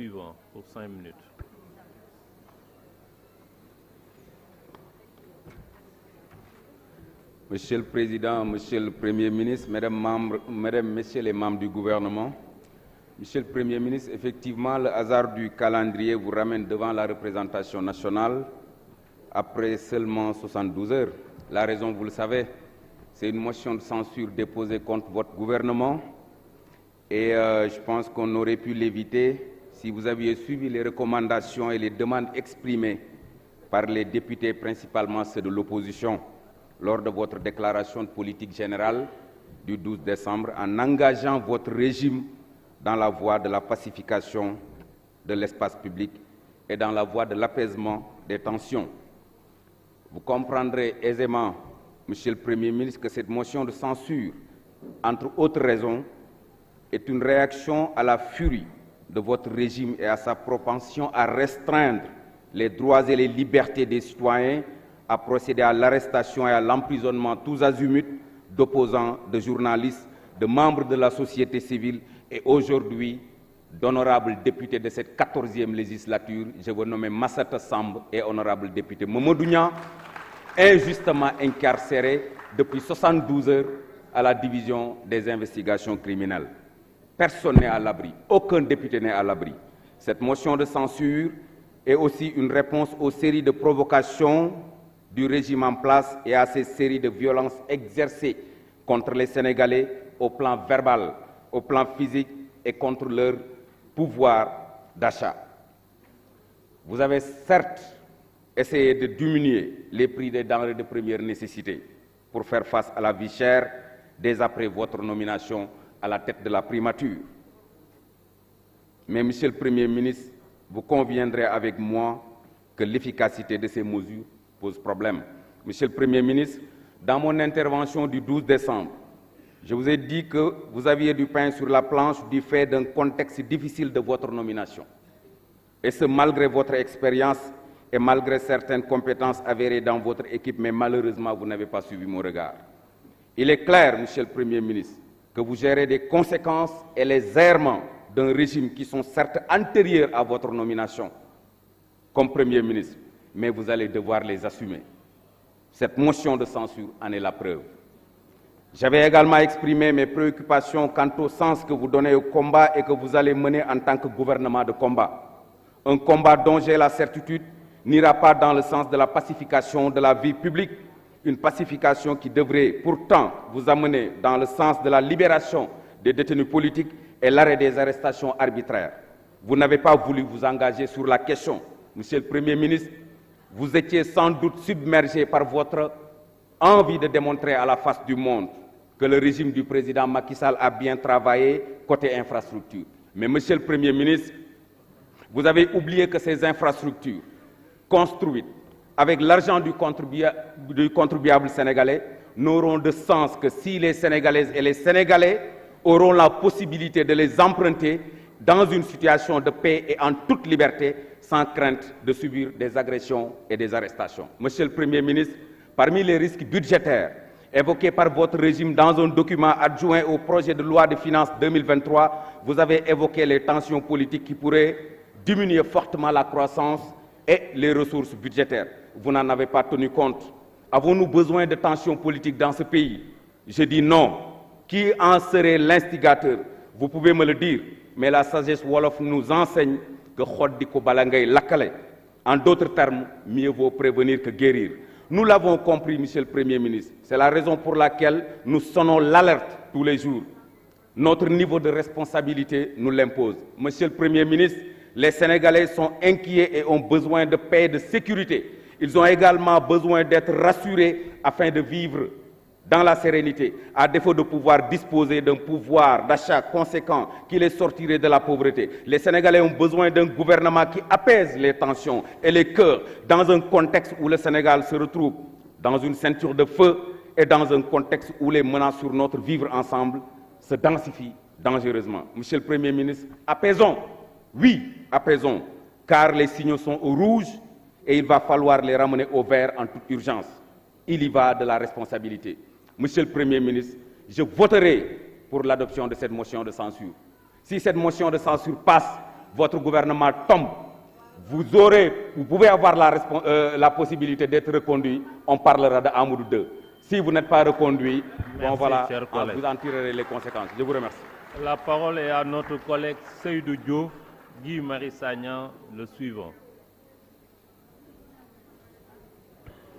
suivant pour 5 minutes. Monsieur le Président, Monsieur le Premier ministre, Mesdames, Messieurs les membres du gouvernement, Monsieur le Premier ministre, effectivement, le hasard du calendrier vous ramène devant la représentation nationale après seulement 72 heures. La raison, vous le savez, c'est une motion de censure déposée contre votre gouvernement et je pense qu'on aurait pu l'éviter si vous aviez suivi les recommandations et les demandes exprimées par les députés, principalement ceux de l'opposition, lors de votre déclaration de politique générale du 12 décembre, en engageant votre régime dans la voie de la pacification de l'espace public et dans la voie de l'apaisement des tensions. Vous comprendrez aisément, Monsieur le Premier ministre, que cette motion de censure, entre autres raisons, est une réaction à la furie de votre régime et à sa propension à restreindre les droits et les libertés des citoyens, à procéder à l'arrestation et à l'emprisonnement tous azimuts d'opposants, de journalistes, de membres de la société civile et aujourd'hui d'honorables députés de cette 14e législature. Je veux nommer Massata Samb et honorable député Mamadou Niang, injustement incarcérés depuis 72 heures à la division des investigations criminelles. Personne n'est à l'abri, aucun député n'est à l'abri. Cette motion de censure est aussi une réponse aux séries de provocations du régime en place et à ces séries de violences exercées contre les Sénégalais au plan verbal, au plan physique et contre leur pouvoir d'achat. Vous avez certes essayé de diminuer les prix des denrées de première nécessité pour faire face à la vie chère dès après votre nomination à la tête de la primature. Mais, Monsieur le Premier ministre, vous conviendrez avec moi que l'efficacité de ces mesures pose problème. Monsieur le Premier ministre, dans mon intervention du 12 décembre, je vous ai dit que vous aviez du pain sur la planche du fait d'un contexte difficile de votre nomination. Et ce, malgré votre expérience et malgré certaines compétences avérées dans votre équipe, mais malheureusement, vous n'avez pas suivi mon regard. Il est clair, Monsieur le Premier ministre, que vous gérez des conséquences et les errements d'un régime qui sont certes antérieurs à votre nomination comme Premier ministre, mais vous allez devoir les assumer. Cette motion de censure en est la preuve. J'avais également exprimé mes préoccupations quant au sens que vous donnez au combat et que vous allez mener en tant que gouvernement de combat. Un combat dont j'ai la certitude n'ira pas dans le sens de la pacification de la vie publique, une pacification qui devrait pourtant vous amener dans le sens de la libération des détenus politiques et l'arrêt des arrestations arbitraires. Vous n'avez pas voulu vous engager sur la question. Monsieur le Premier ministre, vous étiez sans doute submergé par votre envie de démontrer à la face du monde que le régime du président Macky Sall a bien travaillé côté infrastructure. Mais, Monsieur le Premier ministre, vous avez oublié que ces infrastructures construites avec l'argent du contribuable sénégalais n'auront de sens que si les Sénégalaises et les Sénégalais auront la possibilité de les emprunter dans une situation de paix et en toute liberté, sans crainte de subir des agressions et des arrestations. Monsieur le Premier ministre, parmi les risques budgétaires évoqués par votre régime dans un document adjoint au projet de loi de finances 2023, vous avez évoqué les tensions politiques qui pourraient diminuer fortement la croissance et les ressources budgétaires. Vous n'en avez pas tenu compte. Avons-nous besoin de tensions politiques dans ce pays? Je dis non. Qui en serait l'instigateur? Vous pouvez me le dire, mais la sagesse Wolof nous enseigne que Khoddi ko bala ngay lakkale. En d'autres termes, mieux vaut prévenir que guérir. Nous l'avons compris, Monsieur le Premier ministre. C'est la raison pour laquelle nous sonnons l'alerte tous les jours. Notre niveau de responsabilité nous l'impose. Monsieur le Premier ministre, les Sénégalais sont inquiets et ont besoin de paix et de sécurité. Ils ont également besoin d'être rassurés afin de vivre dans la sérénité, à défaut de pouvoir disposer d'un pouvoir d'achat conséquent qui les sortirait de la pauvreté. Les Sénégalais ont besoin d'un gouvernement qui apaise les tensions et les cœurs dans un contexte où le Sénégal se retrouve dans une ceinture de feu et dans un contexte où les menaces sur notre vivre ensemble se densifient dangereusement. Monsieur le Premier ministre, apaisons. Oui, apaisons, car les signaux sont au rouge et il va falloir les ramener au vert en toute urgence. Il y va de la responsabilité. Monsieur le Premier ministre, je voterai pour l'adoption de cette motion de censure. Si cette motion de censure passe, votre gouvernement tombe, vous pouvez avoir la possibilité d'être reconduit, on parlera de Amadou 2. Si vous n'êtes pas reconduit, merci, voilà, vous en tirerez les conséquences. Je vous remercie. La parole est à notre collègue Seydou Diouf, Guy Marius Sagna, le suivant.